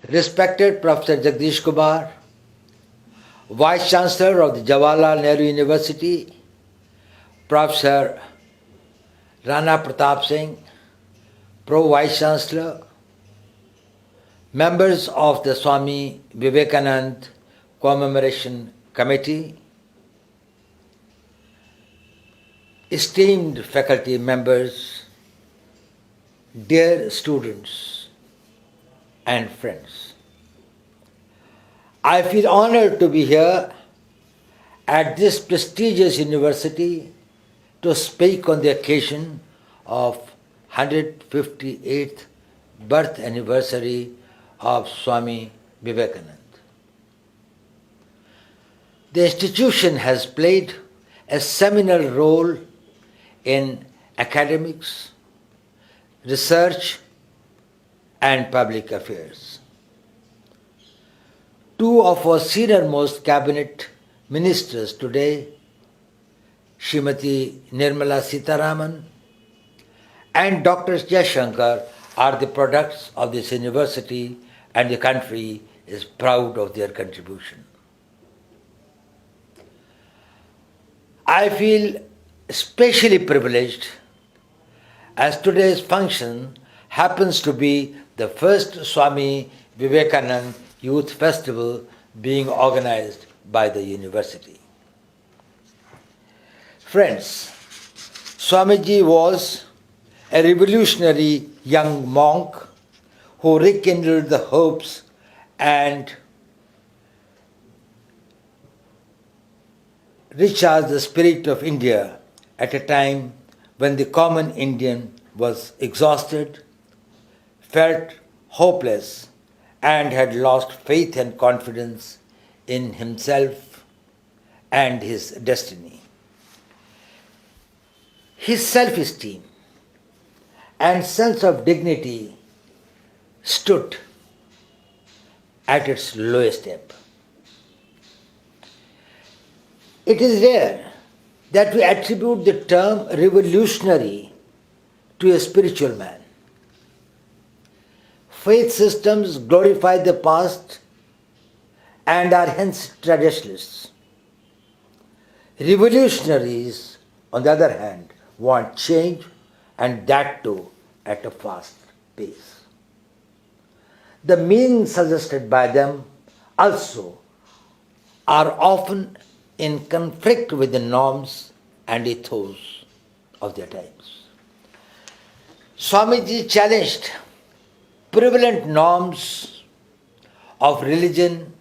Respected Professor Jagdish Kumar, Vice Chancellor of the Jawaharlal Nehru University, Professor Rana Pratap Singh, Pro Vice Chancellor, members of the Swami Vivekanand Commemoration Committee, esteemed faculty members, dear students and friends. I feel honored to be here at this prestigious university to speak on the occasion of 158th birth anniversary of Swami Vivekanand. The institution has played a seminal role in academics, research, and public affairs. Two of our senior-most cabinet ministers today, Srimati Nirmala Sitharaman and Dr. Jaishankar, are the products of this university, and the country is proud of their contribution. I feel especially privileged as today's function happens to be the first Swami Vivekanand Youth Festival being organized by the university. Friends, Swamiji was a revolutionary young monk who rekindled the hopes and recharged the spirit of India at a time when the common Indian was exhausted, felt hopeless, and had lost faith and confidence in himself and his destiny. His self-esteem and sense of dignity stood at its lowest ebb. It is rare that we attribute the term revolutionary to a spiritual man. Faith systems glorify the past and are hence traditionalists. Revolutionaries, on the other hand, want change, and that too at a fast pace. The means suggested by them also are often in conflict with the norms and ethos of their times. Swamiji challenged prevalent norms of religion,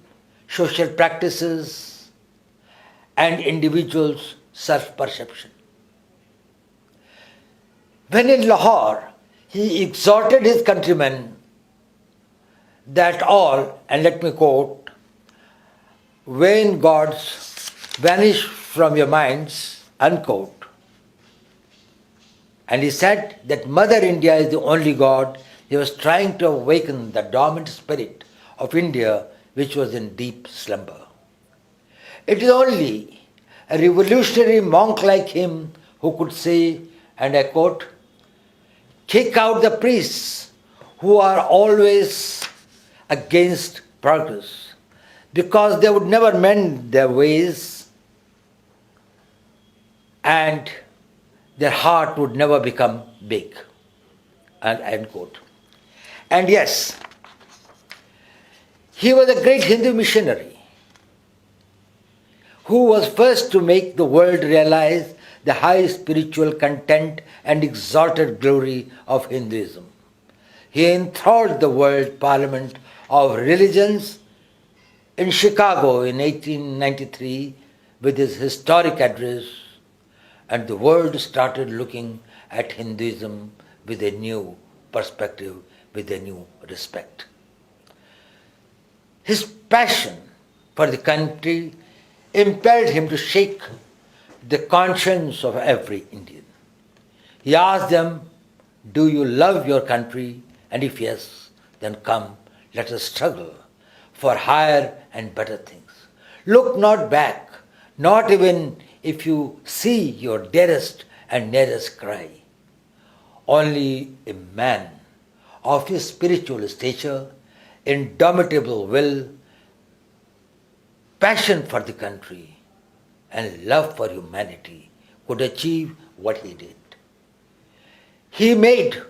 social practices, and individuals' self-perception. When in Lahore, he exhorted his countrymen that all, and let me quote, vain gods vanish from your minds, unquote. And he said that Mother India is the only God. He was trying to awaken the dormant spirit of India, which was in deep slumber. It is only a revolutionary monk like him who could say, and I quote, kick out the priests who are always against progress, because they would never mend their ways and their heart would never become big. And end quote. And yes, he was a great Hindu missionary who was first to make the world realize the high spiritual content and exalted glory of Hinduism. He enthralled the World Parliament of Religions in Chicago in 1893 with his historic address, and the world started looking at Hinduism with a new perspective, with a new respect. His passion for the country impelled him to shake the conscience of every Indian. He asked them, do you love your country? And if yes, then come, let us struggle for higher and better things. Look not back, not even if you see your dearest and nearest cry. Only a man of his spiritual stature indomitable will, passion for the country, and love for humanity could achieve what he did. He made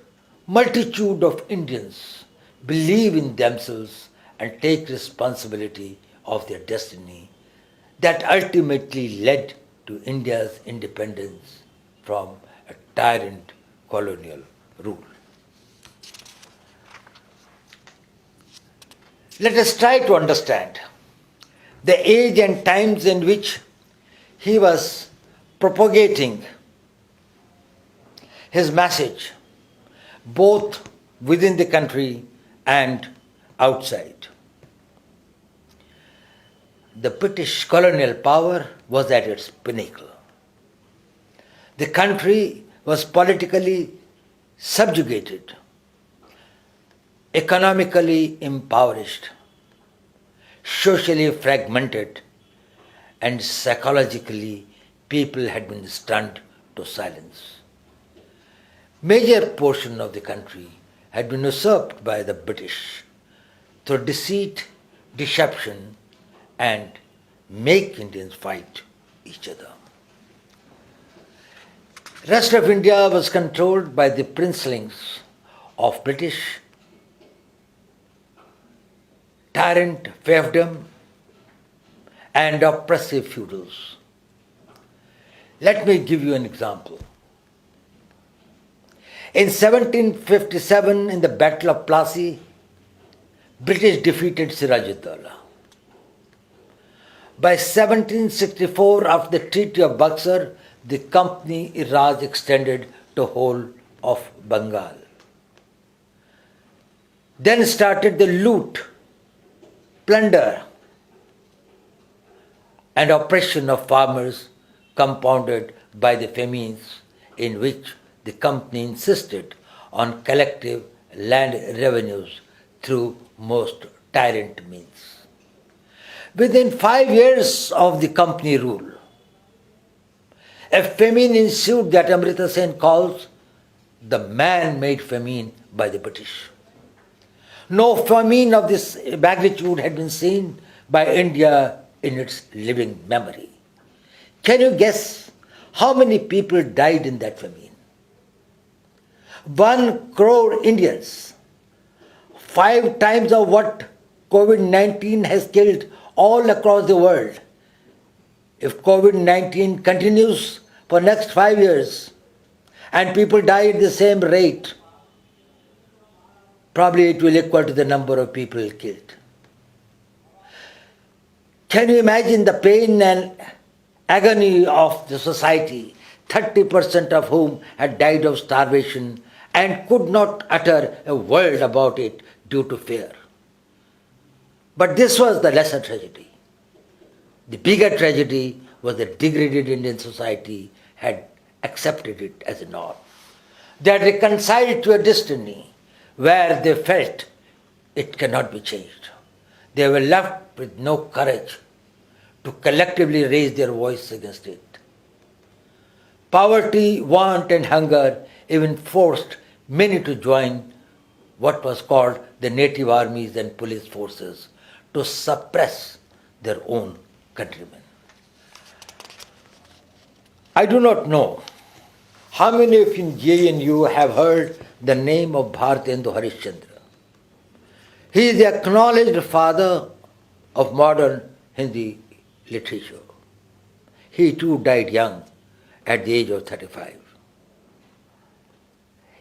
multitude of Indians believe in themselves and take responsibility of their destiny that ultimately led to India's independence from a tyrant colonial rule. Let us try to understand the age and times in which he was propagating his message both within the country and outside. The British colonial power was at its pinnacle. The country was politically subjugated, economically impoverished, socially fragmented, and psychologically people had been stunned to silence. Major portion of the country had been usurped by the British through deceit, deception, and make Indians fight each other. Rest of India was controlled by the princelings of British tyrant fiefdom and oppressive feudals. Let me give you an example. In 1757, in the Battle of Plassey, British defeated Ajit Doval. By 1764, after the Treaty of Buxar, the Company Raj extended to whole of Bengal. Then started the loot, plunder, and oppression of farmers, compounded by the famines in which the company insisted on collective land revenues through most tyrant means. Within 5 years of the company rule, a famine ensued that Amrita Sen calls the man-made famine by the British. No famine of this magnitude had been seen by India in its living memory. Can you guess how many people died in that famine? 1 crore Indians, 5 times of what COVID-19 has killed all across the world. If COVID-19 continues for next 5 years and people die at the same rate, probably it will equal to the number of people killed. Can you imagine the pain and agony of the society, 30% of whom had died of starvation and could not utter a word about it due to fear? But this was the lesser tragedy. The bigger tragedy was that degraded Indian society had accepted it as a norm. They had reconciled to a destiny where they felt it cannot be changed. They were left with no courage to collectively raise their voice against it. Poverty, want, and hunger even forced many to join what was called the native armies and police forces to suppress their own countrymen. I do not know how many of you in JNU have heard the name of Bhartendu Harishchandra. He is the acknowledged father of modern Hindi literature. He too died young at the age of 35.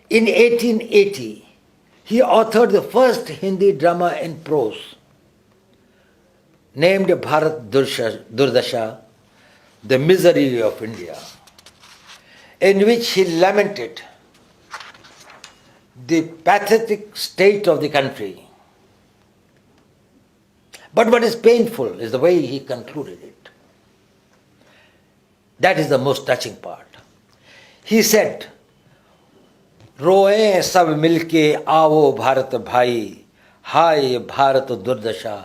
In 1880, he authored the first Hindi drama in prose, named Bharat Durdasha, the misery of India, in which he lamented the pathetic state of the country. But what is painful is the way he concluded it. That is the most touching part. He said, रोएं सब मिलके आओ भारत भाई, हाय भारत दुर्दशा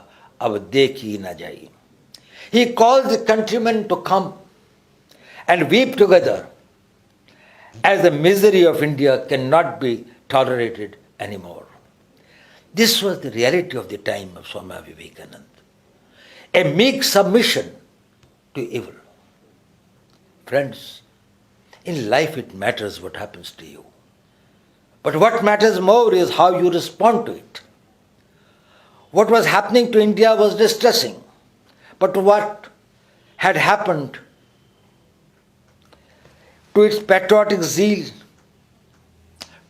अब देखी न जाई. He calls the countrymen to come and weep together, as the misery of India cannot be tolerated anymore. This was the reality of the time of Swami Vivekananda. A meek submission to evil. Friends, in life it matters what happens to you. But what matters more is how you respond to it. What was happening to India was distressing. But what had happened to its patriotic zeal,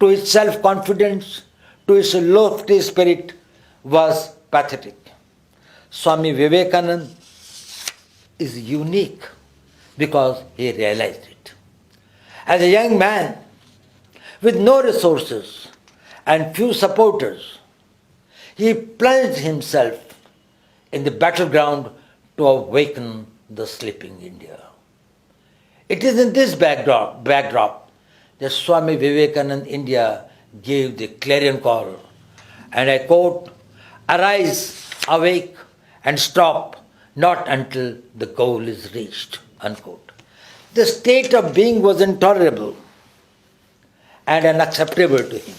to its self-confidence, to its lofty spirit was pathetic. Swami Vivekananda is unique because he realized it. As a young man with no resources and few supporters, he plunged himself in the battleground to awaken the sleeping India. It is in this backdrop that Swami Vivekananda India gave the clarion call, and I quote, "Arise, awake, and stop, not until the goal is reached," unquote. The state of being was intolerable and unacceptable to him.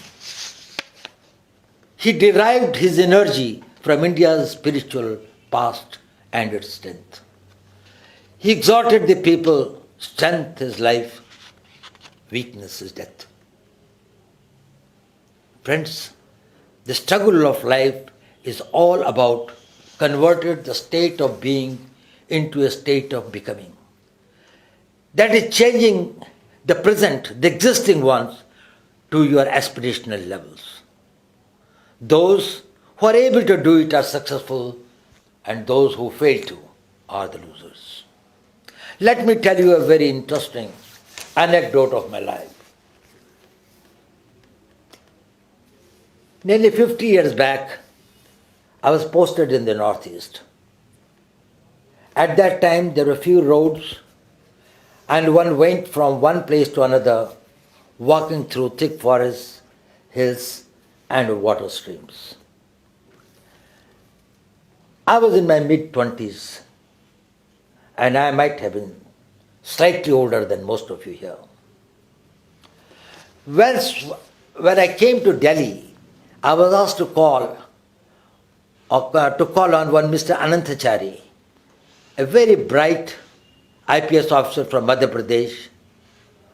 He derived his energy from India's spiritual past and its strength. He exhorted the people, strength is life, weakness is death. Friends, the struggle of life is all about converting the state of being into a state of becoming. That is changing the present, the existing ones, to your aspirational levels. Those who are able to do it are successful, and those who fail to are the losers. Let me tell you a very interesting anecdote of my life. Nearly 50 years back, I was posted in the Northeast. At that time, there were few roads, and one went from one place to another, walking through thick forests, hills, and water streams. I was in my mid-20s, and I might have been slightly older than most of you here. When I came to Delhi, I was asked to call on one Mr. Ananthachari, a very bright IPS officer from Madhya Pradesh,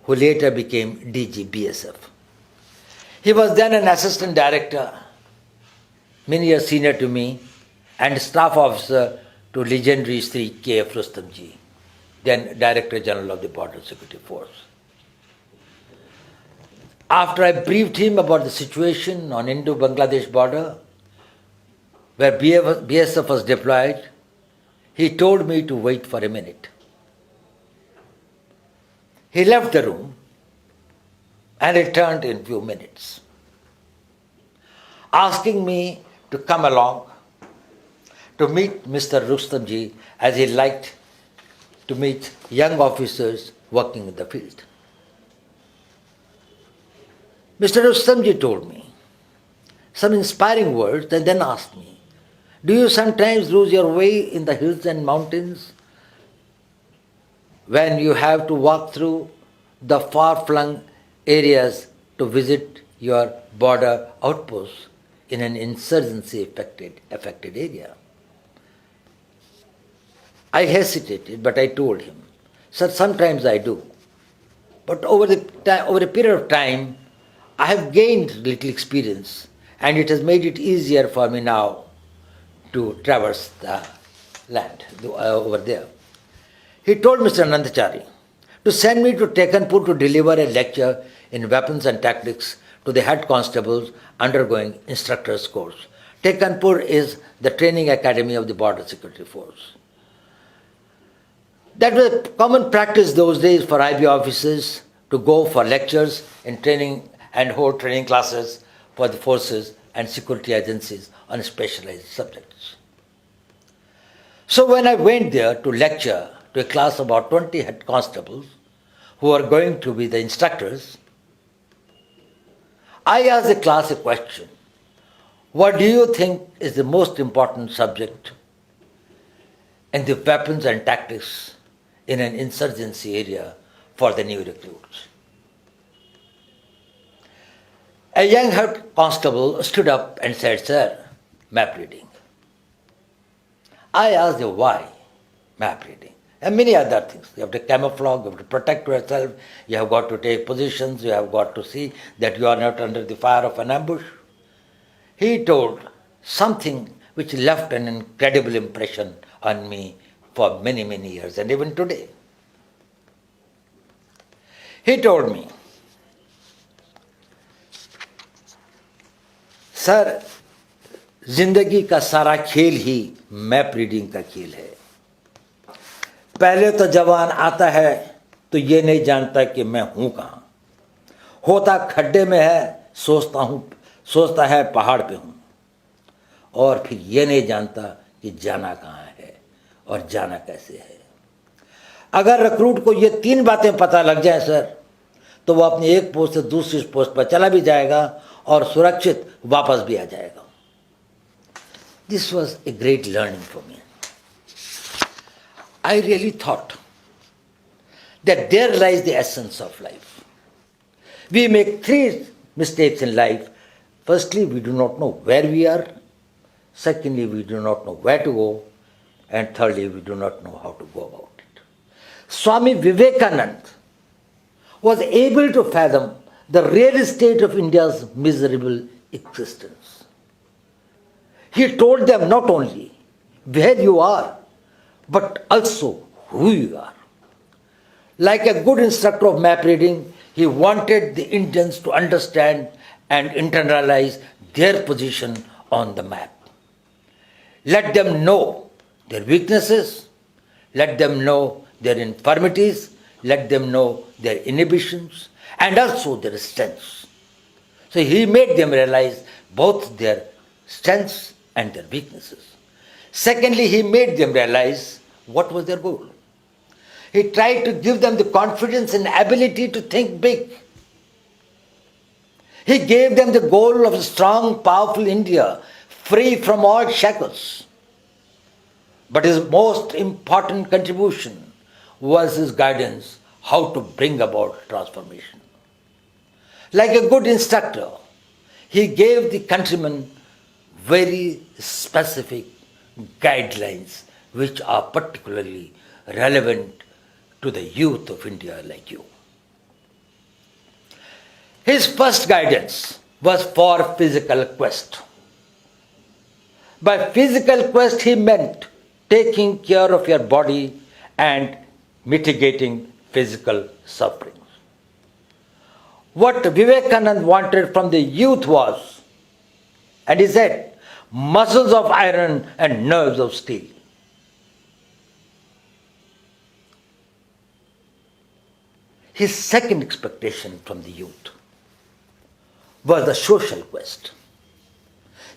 who later became DG BSF. He was then an assistant director, many years senior to me, and staff officer to legendary Sri K.F. Rustamji, then Director General of the Border Security Force. After I briefed him about the situation on Indo-Bangladesh border, where BSF was deployed, he told me to wait for a minute. He left the room and returned in a few minutes, asking me to come along to meet Mr. Rustamji, as he liked to meet young officers working in the field. Mr. Rustamji told me some inspiring words and then asked me, "Do you sometimes lose your way in the hills and mountains when you have to walk through the far-flung areas to visit your border outposts in an insurgency-affected area?" I hesitated, but I told him, "Sir, sometimes I do. But over a period of time, I have gained little experience, and it has made it easier for me now to traverse the land over there." He told Mr. Nandachari to send me to Tekanpur to deliver a lecture in weapons and tactics to the head constables undergoing instructors course. Tekanpur is the training academy of the Border Security Force. That was a common practice those days for IB officers to go for lectures in training and hold training classes for the forces and security agencies on specialized subjects. So when I went there to lecture to a class of about 20 head constables who are going to be the instructors, I asked the class a question. What do you think is the most important subject in the weapons and tactics in an insurgency area for the new recruits? A young head constable stood up and said, "Sir, map reading." I asked him why map reading and many other things. You have to camouflage, you have to protect yourself, you have got to take positions, you have got to see that you are not under the fire of an ambush. He told something which left an incredible impression on me for many, many years and even today. He told me, "sir, जिंदगी का सारा खेल ही map reading का खेल है। पहले तो जवान आता है तो ये नहीं जानता कि मैं हूं कहां, होता खड्डे में है, सोचता है पहाड़ पे हूं, और फिर ये नहीं जानता कि जाना कहां है और जाना कैसे है। अगर रिक्रूट को ये 3 बातें पता लग जाए सर, तो वो अपनी एक पोस्ट से दूसरी पोस्ट पर चला भी जाएगा और सुरक्षित वापस भी आ जाएगा." This was a great learning for me. I really thought that there lies the essence of life. We make 3 mistakes in life. Firstly, we do not know where we are. Secondly, we do not know where to go. And thirdly, we do not know how to go about it. Swami Vivekananda was able to fathom the real state of India's miserable existence. He told them not only where you are, but also who you are. Like a good instructor of map reading, he wanted the Indians to understand and internalize their position on the map. Let them know their weaknesses, let them know their infirmities, let them know their inhibitions, and also their strengths. So he made them realize both their strengths and their weaknesses. Secondly, he made them realize what was their goal. He tried to give them the confidence and ability to think big. He gave them the goal of a strong, powerful India, free from all shackles. But his most important contribution was his guidance how to bring about transformation. Like a good instructor, he gave the countrymen very specific guidelines which are particularly relevant to the youth of India like you. His first guidance was for physical quest. By physical quest, he meant taking care of your body and mitigating physical suffering. What Vivekananda wanted from the youth was, and he said, muscles of iron and nerves of steel. His second expectation from the youth was the social quest.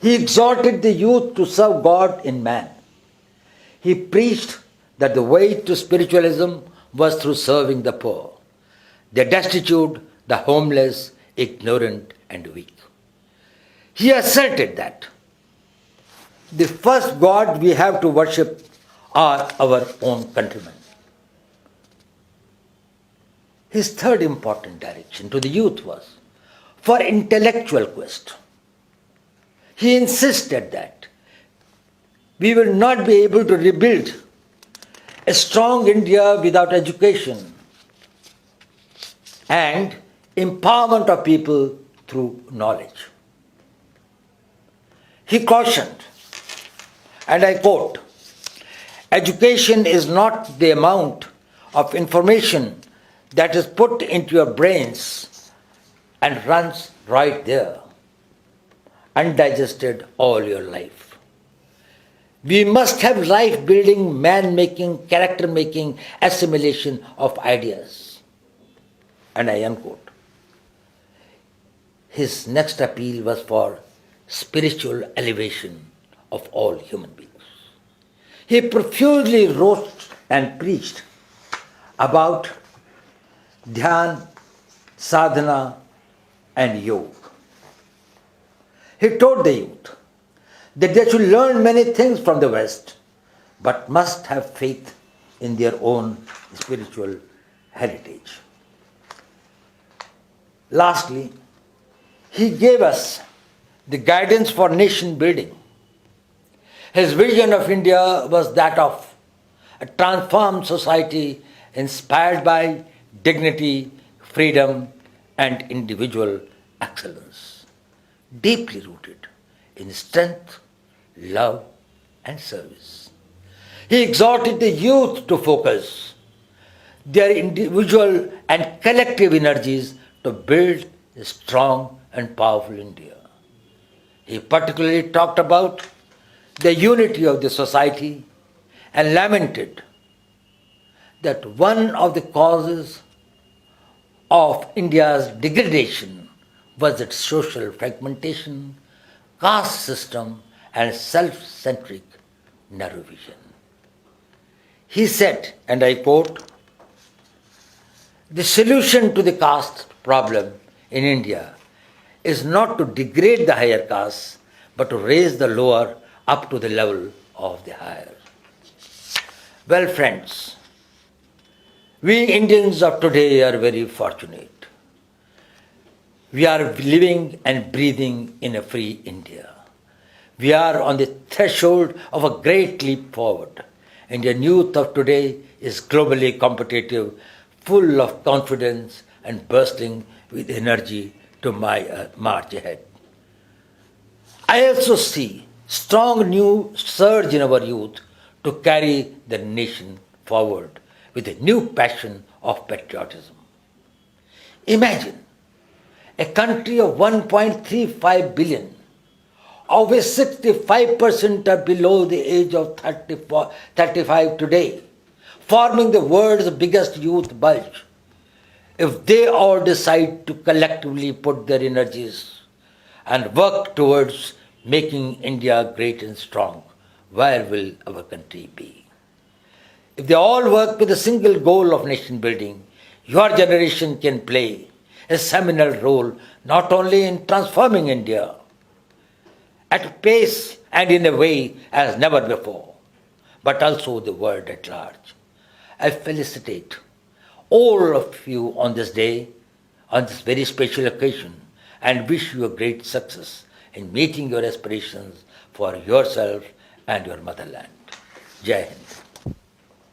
He exhorted the youth to serve God in man. He preached that the way to spiritualism was through serving the poor, the destitute, the homeless, ignorant, and weak. He asserted that the first God we have to worship are our own countrymen. His third important direction to the youth was for intellectual quest. He insisted that we will not be able to rebuild a strong India without education and empowerment of people through knowledge. He cautioned, and I quote, "Education is not the amount of information that is put into your brains and runs right there, undigested all your life. We must have life-building, man-making, character-making assimilation of ideas." And I unquote. His next appeal was for spiritual elevation of all human beings. He profusely wrote and preached about dhyan, sadhana, and yoga. He told the youth that they should learn many things from the West, but must have faith in their own spiritual heritage. Lastly, He gave us the guidance for nation building. His vision of India was that of a transformed society inspired by dignity, freedom, and individual excellence, deeply rooted in strength, love, and service. He exhorted the youth to focus their individual and collective energies to build a strong and powerful India. He particularly talked about the unity of the society and lamented that one of the causes of India's degradation was its social fragmentation, caste system, and self centric narrow vision. He said, and I quote, the solution to the caste problem in India is not to degrade the higher castes, but to raise the lower up to the level of the higher. Well, friends, we Indians of today are very fortunate. We are living and breathing in a free India. We are on the threshold of a great leap forward. Indian youth of today is globally competitive, full of confidence and bursting with energy to march ahead. I also see strong new surge in our youth to carry the nation forward with a new passion of patriotism. Imagine a country of 1.35 billion, of which 65% are below the age of 35 today, forming the world's biggest youth bulge. If they all decide to collectively put their energies and work towards making India great and strong, where will our country be? If they all work with a single goal of nation building, your generation can play a seminal role not only in transforming India at a pace and in a way as never before, but also the world at large. I felicitate all of you on this day, on this very special occasion, and wish you a great success in meeting your aspirations for yourself and your motherland. Jai Hind.